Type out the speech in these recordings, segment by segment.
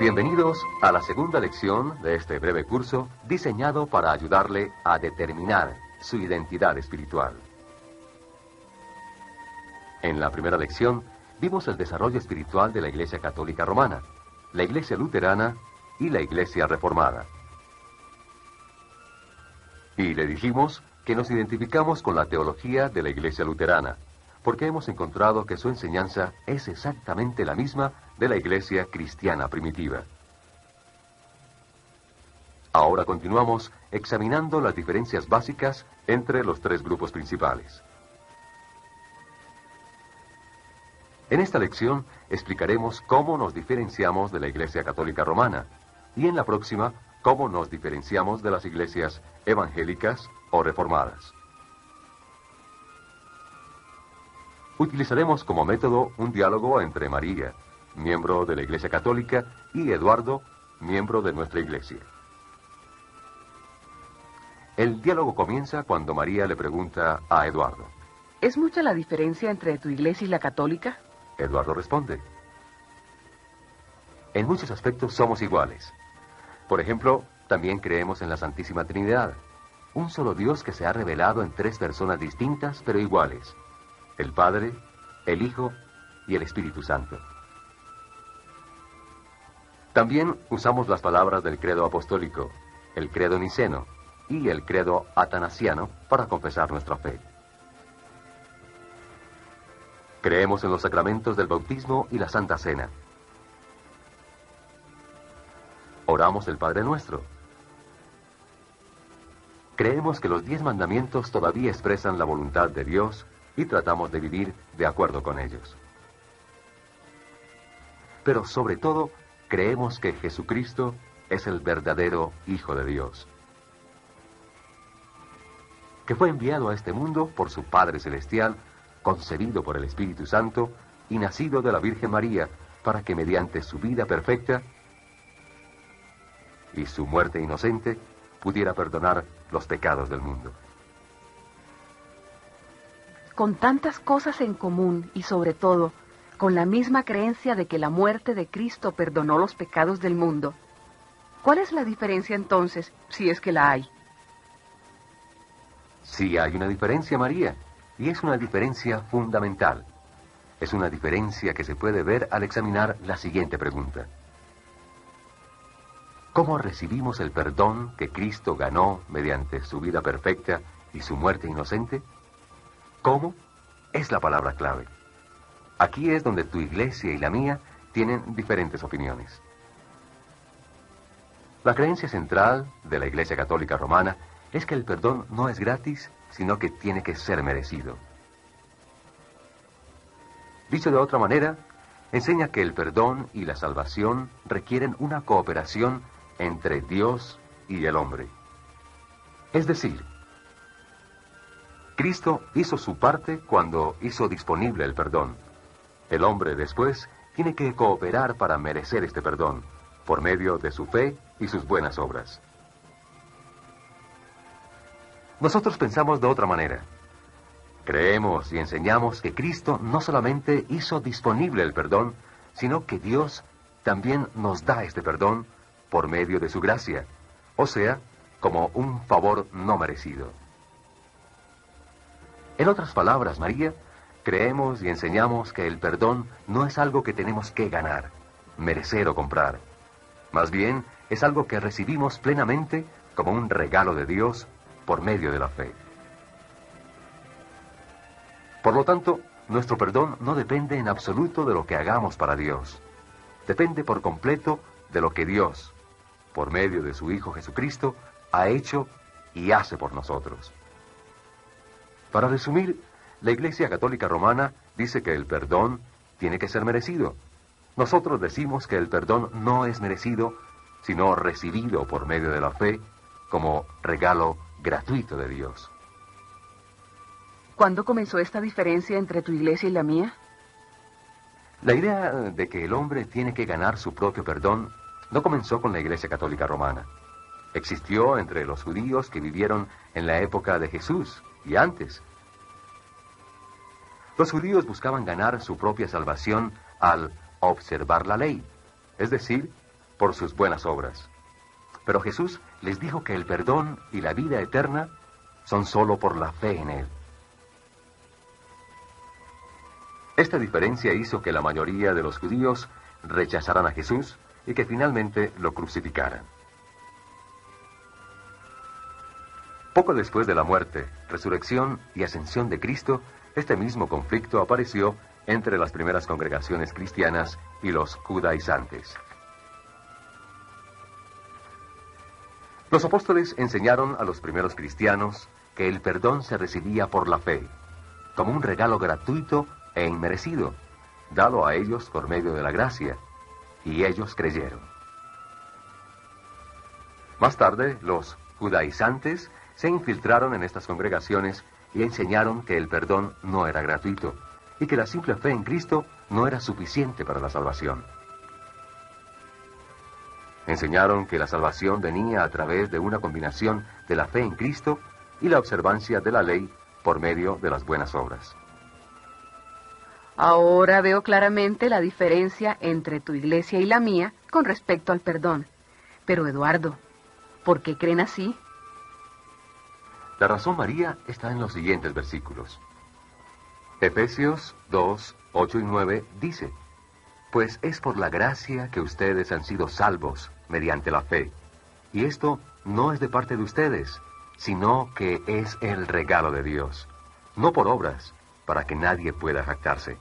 Bienvenidos a la segunda lección de este breve curso diseñado para ayudarle a determinar su identidad espiritual. En la primera lección vimos el desarrollo espiritual de la Iglesia Católica Romana, la Iglesia Luterana y la Iglesia Reformada. Y le dijimos que nos identificamos con la teología de la Iglesia Luterana, porque hemos encontrado que su enseñanza es exactamente la misma de la Iglesia cristiana primitiva. Ahora continuamos examinando las diferencias básicas entre los tres grupos principales. En esta lección explicaremos cómo nos diferenciamos de la Iglesia Católica Romana, y en la próxima, cómo nos diferenciamos de las iglesias evangélicas o reformadas. Utilizaremos como método un diálogo entre María, miembro de la Iglesia Católica, y Eduardo, miembro de nuestra iglesia. El diálogo comienza cuando María le pregunta a Eduardo: ¿Es mucha la diferencia entre tu iglesia y la católica? Eduardo responde: en muchos aspectos somos iguales. Por ejemplo, también creemos en la Santísima Trinidad, un solo Dios que se ha revelado en tres personas distintas pero iguales: el Padre, el Hijo y el Espíritu Santo. También usamos las palabras del credo apostólico, el credo niceno y el credo atanasiano para confesar nuestra fe. Creemos en los sacramentos del bautismo y la Santa Cena. Oramos el Padre Nuestro. Creemos que los 10 mandamientos todavía expresan la voluntad de Dios y tratamos de vivir de acuerdo con ellos. Pero sobre todo, creemos que Jesucristo es el verdadero Hijo de Dios, que fue enviado a este mundo por su Padre Celestial, concebido por el Espíritu Santo y nacido de la Virgen María, para que mediante su vida perfecta y su muerte inocente pudiera perdonar los pecados del mundo. Con tantas cosas en común y sobre todo, con la misma creencia de que la muerte de Cristo perdonó los pecados del mundo, ¿cuál es la diferencia entonces, si es que la hay? Sí hay una diferencia, María, y es una diferencia fundamental. Es una diferencia que se puede ver al examinar la siguiente pregunta: ¿cómo recibimos el perdón que Cristo ganó mediante su vida perfecta y su muerte inocente? ¿Cómo? Es la palabra clave. Aquí es donde tu iglesia y la mía tienen diferentes opiniones. La creencia central de la Iglesia Católica Romana es que el perdón no es gratis, sino que tiene que ser merecido. Dicho de otra manera, enseña que el perdón y la salvación requieren una cooperación entre Dios y el hombre. Es decir, Cristo hizo su parte cuando hizo disponible el perdón. El hombre después tiene que cooperar para merecer este perdón, por medio de su fe y sus buenas obras. Nosotros pensamos de otra manera. Creemos y enseñamos que Cristo no solamente hizo disponible el perdón, sino que Dios también nos da este perdón por medio de su gracia, o sea, como un favor no merecido. En otras palabras, María, creemos y enseñamos que el perdón no es algo que tenemos que ganar, merecer o comprar. Más bien, es algo que recibimos plenamente como un regalo de Dios por medio de la fe. Por lo tanto, nuestro perdón no depende en absoluto de lo que hagamos para Dios. Depende por completo de lo que Dios, por medio de su Hijo Jesucristo, ha hecho y hace por nosotros. Para resumir, la Iglesia Católica Romana dice que el perdón tiene que ser merecido. Nosotros decimos que el perdón no es merecido, sino recibido por medio de la fe como regalo gratuito de Dios. ¿Cuándo comenzó esta diferencia entre tu iglesia y la mía? La idea de que el hombre tiene que ganar su propio perdón no comenzó con la Iglesia Católica Romana. Existió entre los judíos que vivieron en la época de Jesús y antes. Los judíos buscaban ganar su propia salvación al observar la ley, es decir, por sus buenas obras. Pero Jesús les dijo que el perdón y la vida eterna son solo por la fe en Él. Esta diferencia hizo que la mayoría de los judíos rechazaran a Jesús y que finalmente lo crucificaran. Poco después de la muerte, resurrección y ascensión de Cristo, este mismo conflicto apareció entre las primeras congregaciones cristianas y los judaizantes. Los apóstoles enseñaron a los primeros cristianos que el perdón se recibía por la fe, como un regalo gratuito e inmerecido, dado a ellos por medio de la gracia, y ellos creyeron. Más tarde, los judaizantes se infiltraron en estas congregaciones y enseñaron que el perdón no era gratuito, y que la simple fe en Cristo no era suficiente para la salvación. Enseñaron que la salvación venía a través de una combinación de la fe en Cristo y la observancia de la ley por medio de las buenas obras. Ahora veo claramente la diferencia entre tu iglesia y la mía con respecto al perdón. Pero Eduardo, ¿por qué creen así? La razón, María, está en los siguientes versículos. Efesios 2, 8 y 9 dice: Pues es por la gracia que ustedes han sido salvos mediante la fe. Y esto no es de parte de ustedes, sino que es el regalo de Dios, no por obras, para que nadie pueda jactarse.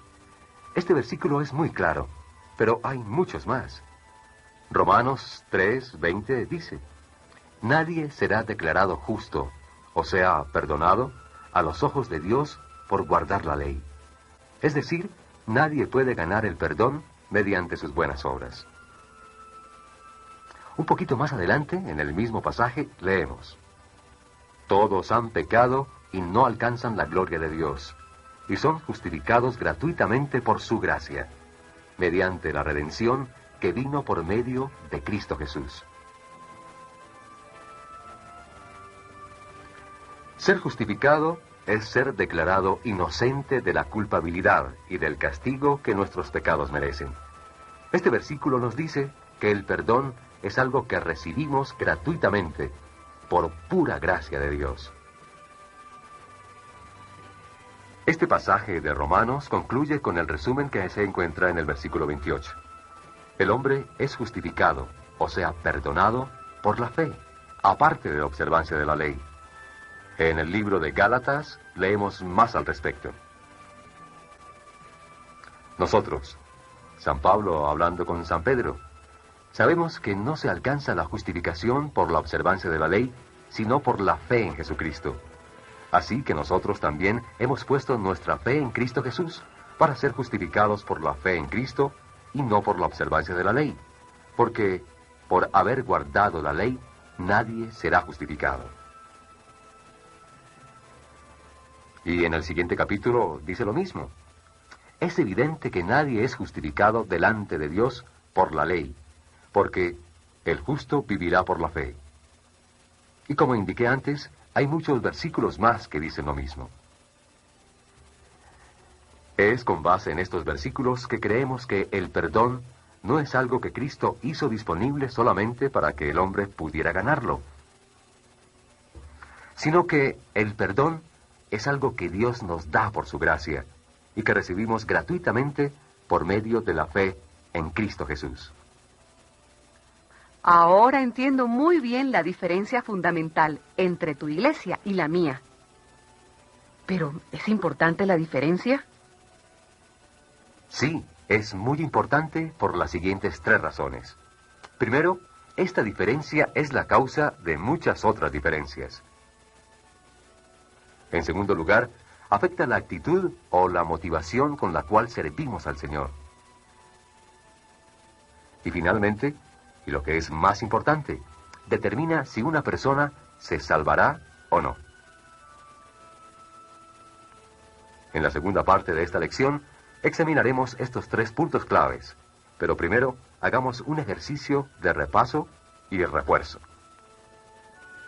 Este versículo es muy claro, pero hay muchos más. Romanos 3, 20 dice: Nadie será declarado justo, o sea, perdonado, a los ojos de Dios por guardar la ley. Es decir, nadie puede ganar el perdón mediante sus buenas obras. Un poquito más adelante, en el mismo pasaje, leemos: Todos han pecado y no alcanzan la gloria de Dios, y son justificados gratuitamente por su gracia, mediante la redención que vino por medio de Cristo Jesús. Ser justificado es ser declarado inocente de la culpabilidad y del castigo que nuestros pecados merecen. Este versículo nos dice que el perdón es algo que recibimos gratuitamente, por pura gracia de Dios. Este pasaje de Romanos concluye con el resumen que se encuentra en el versículo 28. El hombre es justificado, o sea, perdonado, por la fe, aparte de la observancia de la ley. En el libro de Gálatas leemos más al respecto. Nosotros, San Pablo hablando con San Pedro, sabemos que no se alcanza la justificación por la observancia de la ley, sino por la fe en Jesucristo. Así que nosotros también hemos puesto nuestra fe en Cristo Jesús para ser justificados por la fe en Cristo y no por la observancia de la ley, porque por haber guardado la ley nadie será justificado. Y en el siguiente capítulo dice lo mismo. Es evidente que nadie es justificado delante de Dios por la ley, porque el justo vivirá por la fe. Y como indiqué antes, hay muchos versículos más que dicen lo mismo. Es con base en estos versículos que creemos que el perdón no es algo que Cristo hizo disponible solamente para que el hombre pudiera ganarlo, sino que el perdón es algo que Dios nos da por su gracia y que recibimos gratuitamente por medio de la fe en Cristo Jesús. Ahora entiendo muy bien la diferencia fundamental entre tu iglesia y la mía. Pero, ¿es importante la diferencia? Sí, es muy importante por las siguientes 3 razones. Primero, esta diferencia es la causa de muchas otras diferencias. En segundo lugar, afecta la actitud o la motivación con la cual servimos al Señor. Y finalmente, y lo que es más importante, determina si una persona se salvará o no. En la segunda parte de esta lección, examinaremos estos 3 puntos claves, pero primero hagamos un ejercicio de repaso y refuerzo.